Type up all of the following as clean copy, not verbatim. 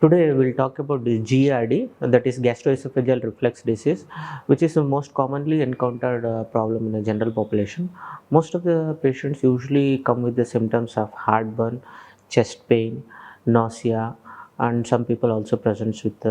Today we'll talk about the GERD, that is Gastroesophageal Reflux Disease, which is the most commonly encountered problem in the general population. Most of the patients usually come with the symptoms of heartburn, chest pain, nausea, and some people also present with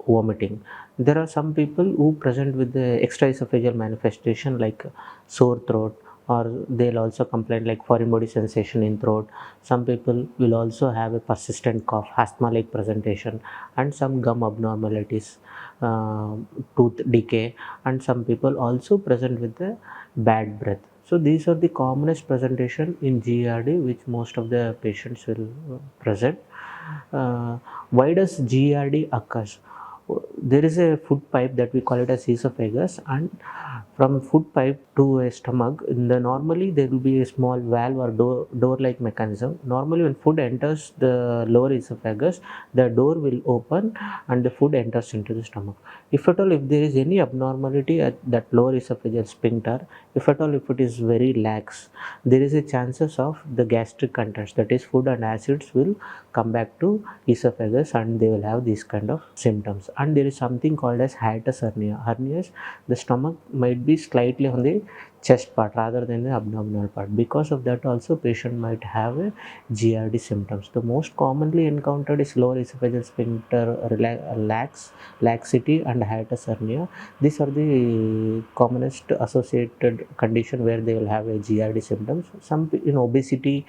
vomiting. There are some people who present with the extraesophageal manifestation like sore throat, or they'll also complain like foreign body sensation in throat. Some people will also have a persistent cough, asthma-like presentation, and some gum abnormalities, uh, tooth decay, and some people also present with the bad breath. So these are the commonest presentation in GERD which most of the patients will present. Why does GERD occurs? There is a food pipe that we call it as esophagus, and from food pipe to a stomach, normally there will be a small valve or door like mechanism. Normally when food enters the lower esophagus, the door will open and the food enters into the stomach. If at all, if there is any abnormality at that lower esophageal sphincter, if at all, if it is very lax, there is a chances of the gastric contents, that is food and acids, will come back to esophagus and they will have these kind of symptoms. And there is something called as hiatus hernia. Hernias, the stomach might be slightly on the chest part rather than the abdominal part. Because of that also patient might have a GERD symptoms. The most commonly encountered is lower esophageal sphincter laxity and hiatus hernia. These are the commonest associated condition where they will have a GERD symptoms. Some in obesity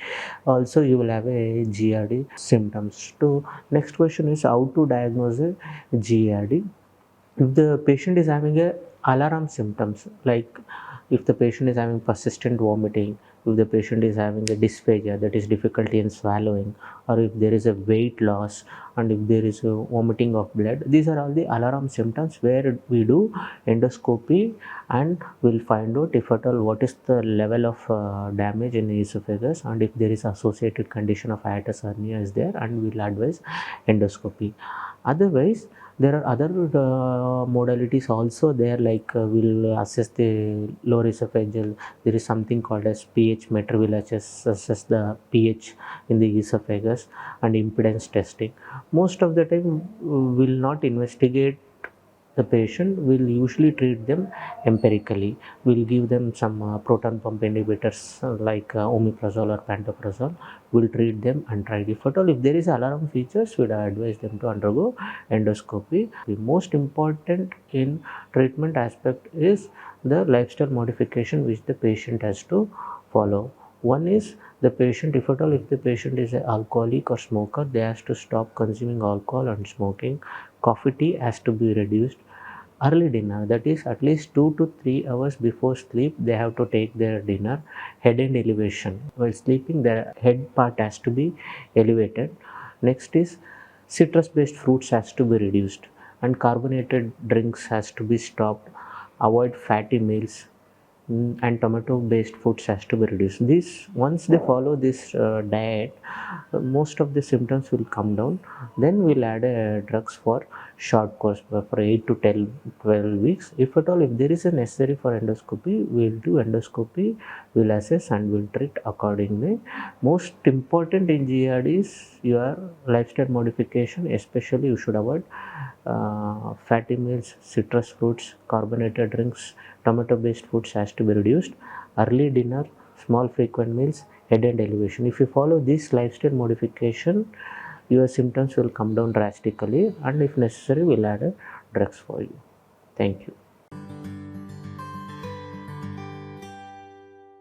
also you will have a GERD symptoms. So next question is how to diagnose a GERD. If the patient is having a alarm symptoms, like if the patient is having persistent vomiting, if the patient is having a dysphagia, that is difficulty in swallowing, or if there is a weight loss, and if there is a vomiting of blood, these are all the alarm symptoms where we do endoscopy and we'll find out if at all what is the level of damage in the esophagus, and if there is associated condition of hiatus hernia is there, and we'll advise endoscopy. Otherwise, there are other modalities also there, like we'll assess the lower esophageal. There is something called as pH meter. We'll assess the pH in the esophagus, and impedance testing. Most of the time will not investigate the patient, will usually treat them empirically. We'll give them some proton pump inhibitors like omeprazole or pantoprazole. We'll treat them and try. If at all, if there is alarm features, we'd advise them to undergo endoscopy. The most important in treatment aspect is the lifestyle modification which the patient has to follow. One is the patient, if at all, if the patient is an alcoholic or smoker, they has to stop consuming alcohol and smoking. Coffee, tea has to be reduced. Early dinner, that is at least 2 to 3 hours before sleep, they have to take their dinner. Head and elevation, while sleeping the head part has to be elevated. Next is citrus based fruits has to be reduced, and carbonated drinks has to be stopped. Avoid fatty meals, and tomato based foods has to be reduced. This, once they follow this diet, most of the symptoms will come down. Then we'll add drugs for short course for 8 to 12 weeks. If at all, if there is a necessary for endoscopy, we'll do endoscopy, we'll assess and we'll treat accordingly. Most important in GERD is your lifestyle modification. Especially you should avoid fatty meals, citrus fruits, carbonated drinks, tomato based foods has to be reduced. Early dinner, small frequent meals, head and elevation. If you follow this lifestyle modification, your symptoms will come down drastically, and if necessary we'll add drugs for you. Thank you.